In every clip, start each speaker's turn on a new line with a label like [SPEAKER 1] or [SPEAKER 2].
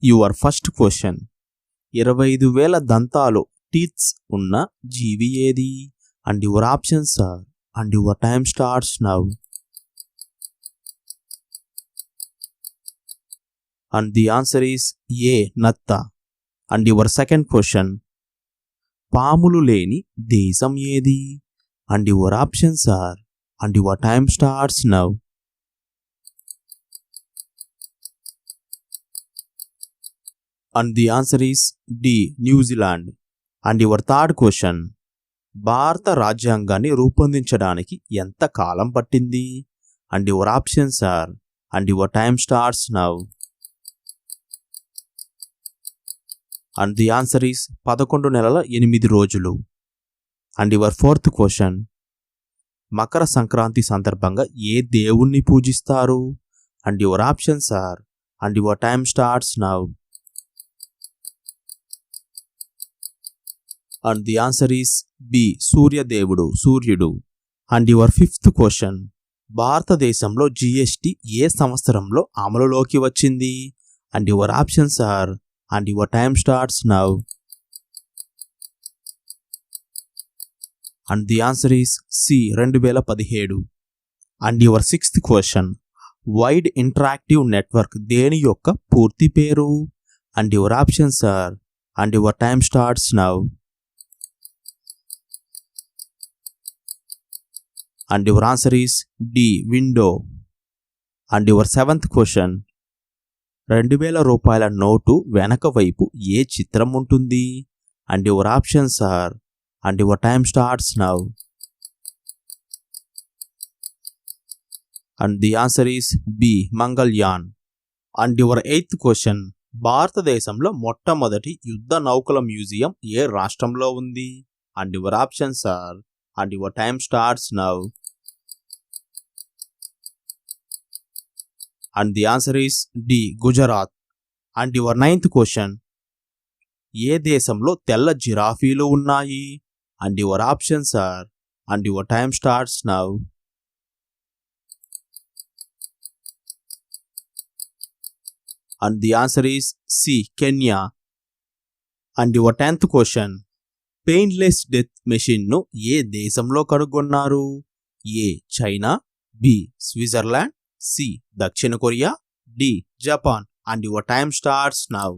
[SPEAKER 1] Your first question. 25,000 దంతాలు teeths ఉన్న జీవి ఏది? And your options are, and your time starts now. And the answer is A నత్త. And your second question. పాములు లేని దేశం ఏది? And your options are, and your time starts now. And the answer is D, New Zealand. And your third question. భారత రాజ్యాంగాన్ని రూపొందించడానికి ఎంత కాలం పట్టింది? And your options are, and your time starts now. And the answer is 11 నెలల 8 రోజులు. And your fourth question. Makar Sankranti సందర్భంగా ఏ దేవుణ్ణి పూజిస్తారు? And your options are, and your time starts now. And the answer is B, సూర్యుడు. And your fifth question. భారతదేశంలో GST ఏ సంవత్సరంలో అమలులోకి వచ్చింది? And your options are, and your time starts now. And the answer is C, 2017. And your sixth question. Wide interactive network దేని యొక్క పూర్తి పేరు? And your options are, and your time starts now. And your answer is D, window. And your seventh question. 2000 రూపాయల note వెనక వైపు ఏ చిత్రం ఉంటుంది? And your options are, and your time starts now. And the answer is B, Mangalyaan. And your eighth question. భారతదేశంలో మొట్టమొదటి యుద్ధ నౌకల museum ఏ రాష్ట్రంలో ఉంది? And your options are, and your time starts now. And the answer is D, Gujarat. And your ninth question. ఏ దేశంలో తెల్ల జిరాఫీలు ఉన్నాయి? And your options are, and your time starts now. And the answer is C, Kenya. And your 10th question. Painless death మెషిన్ను ఏ దేశంలో కనుగొన్నారు? A China, B Switzerland, C దక్షిణ Korea, D Japan. And your time starts now.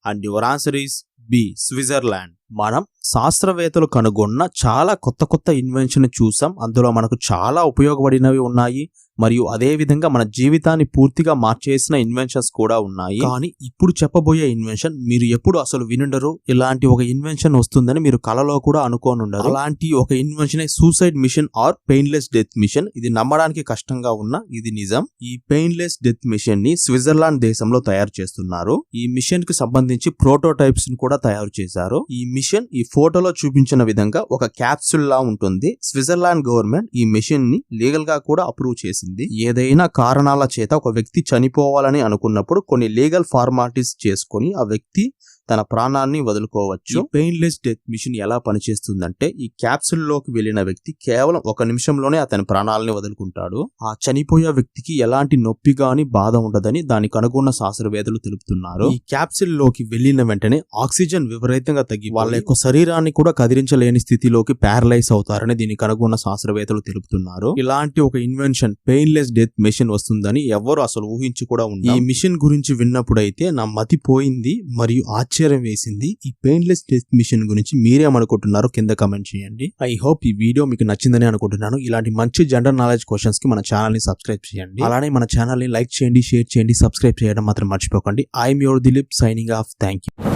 [SPEAKER 1] And your answer is B Switzerland. మనం శాస్త్రవేత్తలు కనుగొన్న చాలా కొత్త ఇన్వెన్షన్ చూసాం. అందులో మనకు చాలా ఉపయోగపడినవి ఉన్నాయి, మరియు అదే విధంగా మన జీవితాన్ని పూర్తిగా మార్చేసిన ఇన్వెన్షన్స్ కూడా ఉన్నాయి. కానీ ఇప్పుడు చెప్పబోయే ఇన్వెన్షన్ మీరు ఎప్పుడు అసలు వినుండరు. ఇలాంటి ఒక ఇన్వెన్షన్ వస్తుందని మీరు కలలో కూడా అనుకోనుండరు. అలాంటి ఒక invention suicide machine or painless death machine. ఇది నమ్మడానికి కష్టంగా ఉన్న ఇది నిజం. ఈ పెయిన్లెస్ డెత్ మిషన్ ని స్విట్జర్లాండ్ దేశంలో తయారు చేస్తున్నారు. ఈ మిషన్ కి సంబంధించి ప్రోటోటైప్స్ ని కూడా తయారు చేశారు. ఈ మిషన్ ఈ ఫోటోలో చూపించిన విధంగా ఒక క్యాప్సూల్ లా ఉంటుంది. స్విట్జర్లాండ్ గవర్నమెంట్ ఈ మిషన్ ని లీగల్ గా కూడా అప్రూవ్ చేసింది. ఏదైనా కారణాల చేత ఒక వ్యక్తి చనిపోవాలని అనుకున్నప్పుడు కొన్ని లీగల్ ఫార్మాలిటీస్ చేసుకొని ఆ వ్యక్తి తన ప్రాణాన్ని వదులుకోవచ్చు. పెయిన్లెస్ డెత్ మిషన్ ఎలా పనిచేస్తుందంటే ఈ క్యాప్సూల్ లోకి వెళ్లిన వ్యక్తి కేవలం 1 నిమిషంలోనే అతని ప్రాణాలని వదులుకుంటాడు. ఆ చనిపోయే వ్యక్తికి ఎలాంటి నొప్పి గాని బాధ ఉండదని దానికి కనుగొన్న శాస్త్రవేత్తలు తెలుపుతున్నారు. ఈ క్యాప్సూల్ లోకి వెళ్లిన వెంటనే ఆక్సిజన్ విపరీతంగా తగ్గి వాళ్ళ యొక్క శరీరాన్ని కూడా కదిలించలేని స్థితిలోకి ప్యారలైజ్ అవుతారని దీన్ని కనుగొన్న శాస్త్రవేత్తలు తెలుపుతున్నారు. ఇలాంటి ఒక ఇన్వెన్షన్ పెయిన్లెస్ డెత్ మిషన్ వస్తుందని ఎవ్వరు అసలు ఊహించి కూడా ఉండరు. ఈ మిషన్ గురించి విన్నప్పుడైతే నా మతి పోయింది మరియు ఆశ్చర్యం వేసింది. ఈ పెయిన్లెస్ డెత్ మిషన్ గురించి మీరేమనుకుంటున్నారో కింద కమెంట్ చేయండి. ఐ హోప్ ఈ వీడియో మీకు నచ్చిందని అనుకుంటున్నాను. ఇలాంటి మంచి జనరల్ నాలెడ్జ్ క్వశ్చన్స్ కి మన ఛానల్ ని సబ్స్క్రైబ్ చేయండి. అలానే మన ఛానల్ ని లైక్ చేయండి, షేర్ చేయండి, సబ్స్క్రైబ్ చేయడం మాత్రం మర్చిపోకండి. I'm your Dilip signing off. Thank you.